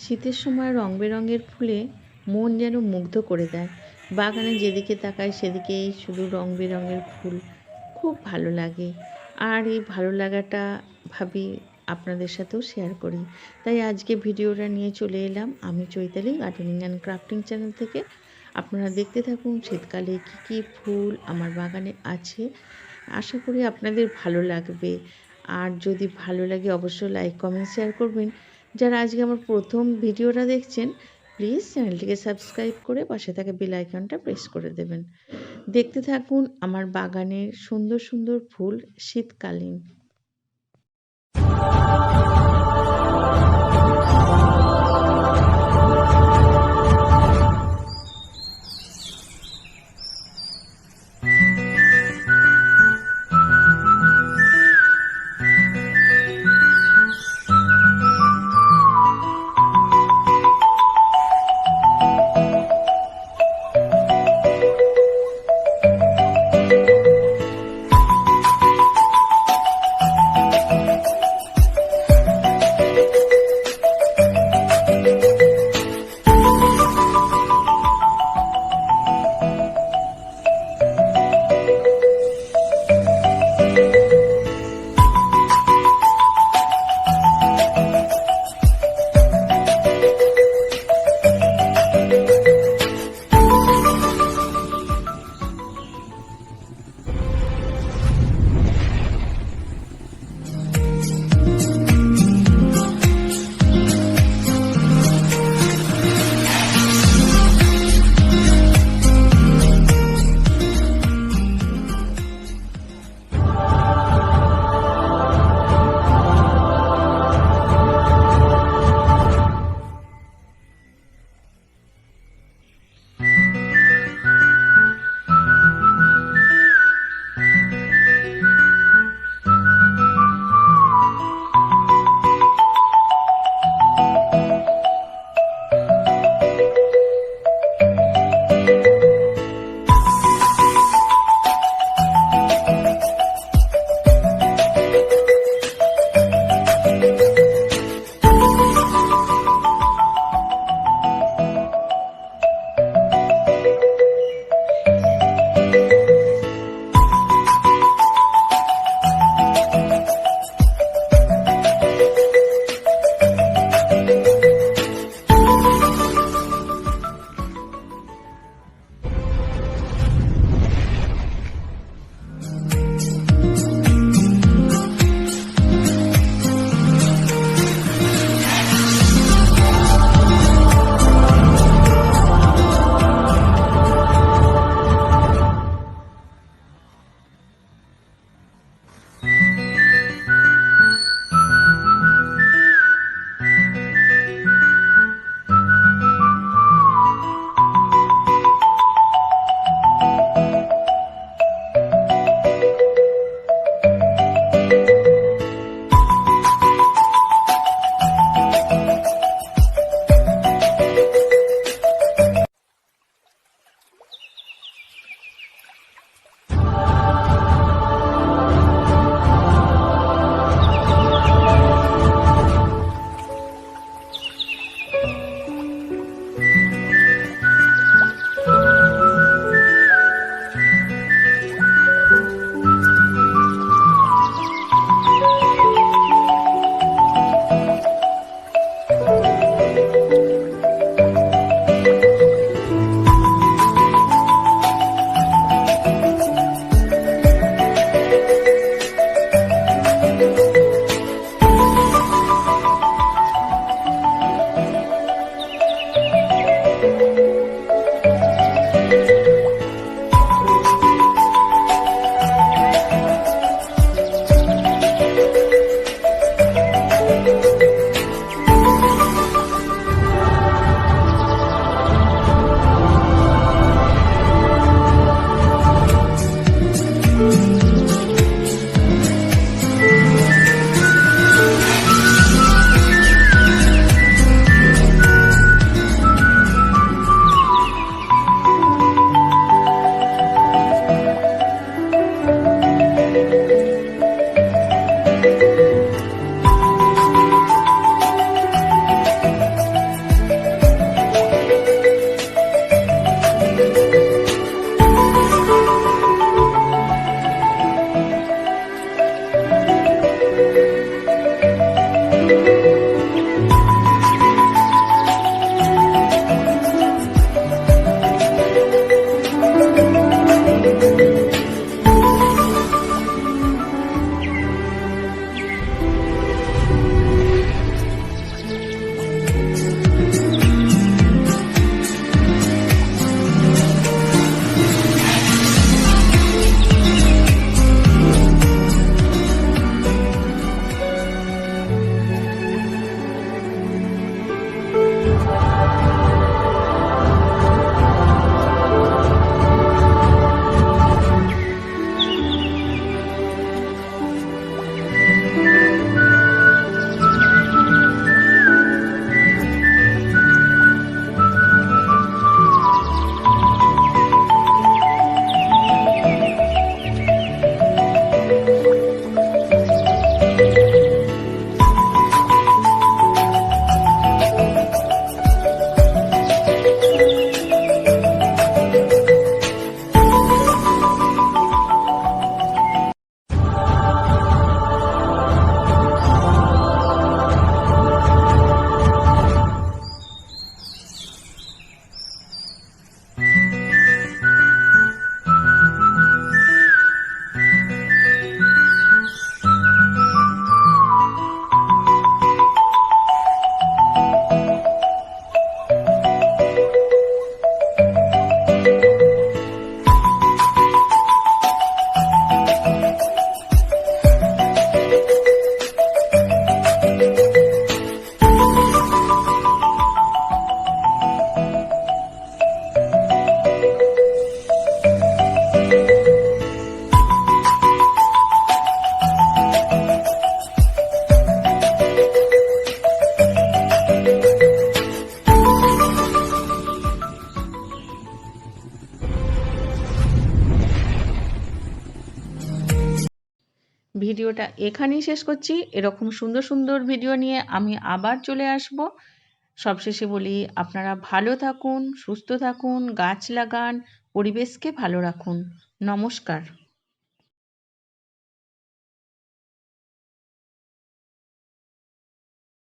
শীতের সময় রং বেরঙের ফুলে মন যেন মুগ্ধ করে দেয়। বাগানে যেদিকে তাকাই সেদিকেই শুধু রং বেরঙের ফুল, খুব ভালো লাগে। আর এই ভালো লাগাটা ভাবি আপনাদের সাথেও শেয়ার করি। তাই আজকে ভিডিওটা নিয়ে চলে এলাম আমি Chaitali gardening and crafting channel থেকে। আপনারা দেখতে থাকুন শীতকালে কি কি ফুল আমার বাগানে আছে। আশা করি আপনাদের ভালো লাগবে। আর যদি ভালো লাগে অবশ্যই লাইক কমেন্ট শেয়ার করবেন। যারা আজকে আমার প্রথম ভিডিওটা দেখছেন প্লিজ চ্যানেলটিকে সাবস্ক্রাইব করে পাশে থাকা বেল আইকনটা প্রেস করে দেবেন। দেখতে থাকুন আমার বাগানের সুন্দর সুন্দর ফুল শীতকালীন। ভিডিওটা এখানেই শেষ করছি। এরকম সুন্দর সুন্দর ভিডিও নিয়ে আমি আবার চলে আসব। সবশেষে বলি, আপনারা ভালো থাকুন, সুস্থ থাকুন, গাছ লাগান, পরিবেশকে ভালো রাখুন। নমস্কার।